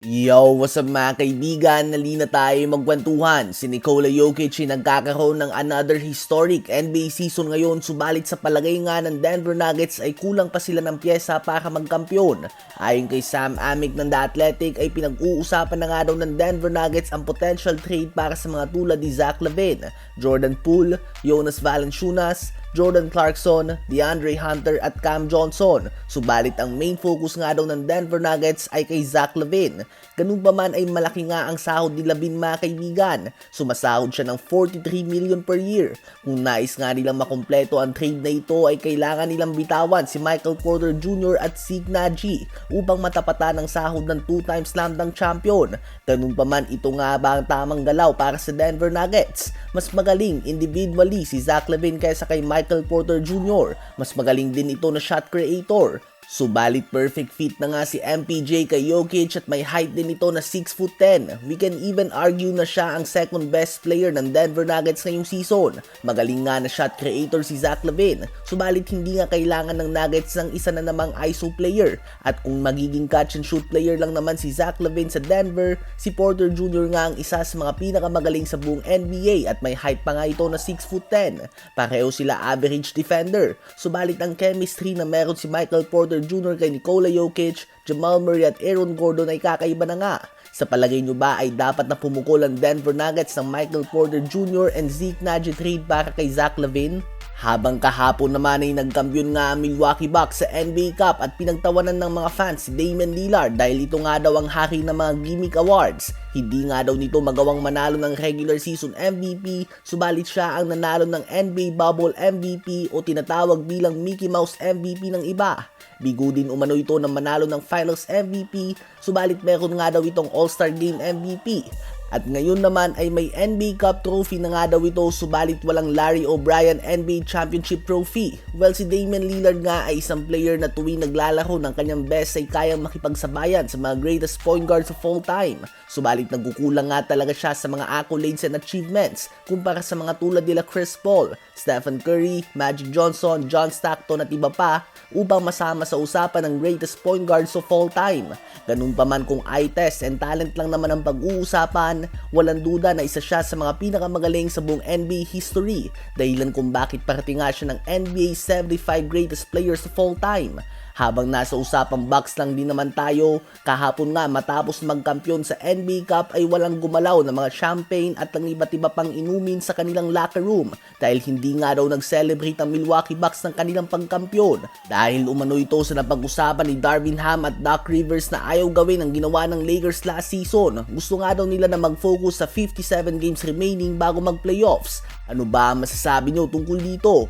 Yo, what's up mga kaibigan? Nalina tayo magkwentuhan. Si Nikola Jokic ay nagkakaroon ng another historic NBA season ngayon, subalit sa palagay nga ng Denver Nuggets ay kulang pa sila ng pyesa para magkampiyon. Ayon kay Sam Amick ng The Athletic ay pinag-uusapan na nga daw ng Denver Nuggets ang potential trade para sa mga tulad ni Zach LaVine, Jordan Poole, Jonas Valanciunas, Jordan Clarkson, DeAndre Hunter at Cam Johnson. Subalit ang main focus nga daw ng Denver Nuggets ay kay Zach LaVine. Ganun pa man ay malaki nga ang sahod ni LaVine mga kaibigan. Sumasahod siya ng 43 million per year. Kung nais nga nilang makumpleto ang trade na ito ay kailangan nilang bitawan si Michael Porter Jr. at Zeke Naji upang matapatan ang sahod ng 2-time slam dunk champion. Ganun pa man, ito nga ba ang tamang galaw para sa Denver Nuggets? Mas magaling individually si Zach LaVine kaysa kay Michael Porter Jr. Mas magaling din ito na shot creator. Subalit perfect fit na nga si MPJ kay Jokic at may height din ito na 6'10". We can even argue na siya ang second best player ng Denver Nuggets ngayong season. Magaling nga na shot creator si Zach LaVine, subalit hindi nga kailangan ng Nuggets ng isa na namang ISO player. At kung magiging catch and shoot player lang naman si Zach LaVine sa Denver, si Porter Jr. nga ang isa sa mga pinakamagaling sa buong NBA at may height pa nga ito na 6'10". Pareho sila average defender, subalit ang chemistry na meron si Michael Porter Jr. kay Nikola Jokic, Jamal Murray at Aaron Gordon ay kakaiba na nga. Sa palagay nyo ba ay dapat na pumukol ang Denver Nuggets ng Michael Porter Jr. and Zeke Naji trade para kay Zach LaVine? Habang kahapon naman ay nagkampiyon nga ang Milwaukee Bucks sa NBA Cup at pinagtawanan ng mga fans si Damian Lillard dahil ito nga daw ang hari ng mga gimmick awards. Hindi nga daw nito magawang manalo ng regular season MVP, subalit siya ang nanalo ng NBA Bubble MVP o tinatawag bilang Mickey Mouse MVP ng iba. Bigo din umano ito na manalo ng Finals MVP, subalit meron nga daw itong All-Star Game MVP. At ngayon naman ay may NBA Cup trophy na nga daw ito, subalit walang Larry O'Brien NBA Championship Trophy. Well, si Damian Lillard nga ay isang player na tuwing naglalaro ng kanyang best ay kayang makipagsabayan sa mga greatest point guards of all time. Subalit nagkukulang nga talaga siya sa mga accolades and achievements kumpara sa mga tulad nila Chris Paul, Stephen Curry, Magic Johnson, John Stockton at iba pa upang masama sa usapan ng greatest point guards of all time. Ganun pa man kung eye test and talent lang naman ang pag-uusapan, walang duda na isa siya sa mga pinakamagaling sa buong NBA history, dahilan kung bakit parte nga siya ng NBA 75 greatest players of all time. Habang nasa usapang Bucks lang din naman tayo, kahapon nga matapos magkampiyon sa NBA Cup ay walang gumalaw ng mga champagne at ang iba't iba pang inumin sa kanilang locker room dahil hindi nga daw nag-celebrate ang Milwaukee Bucks ng kanilang pagkampiyon. Dahil umano ito sa napag-usapan ni Darvin Ham at Doc Rivers na ayaw gawin ang ginawa ng Lakers last season. Gusto nga daw nila na mag-focus sa 57 games remaining bago mag-playoffs. Ano ba ang masasabi nyo tungkol dito?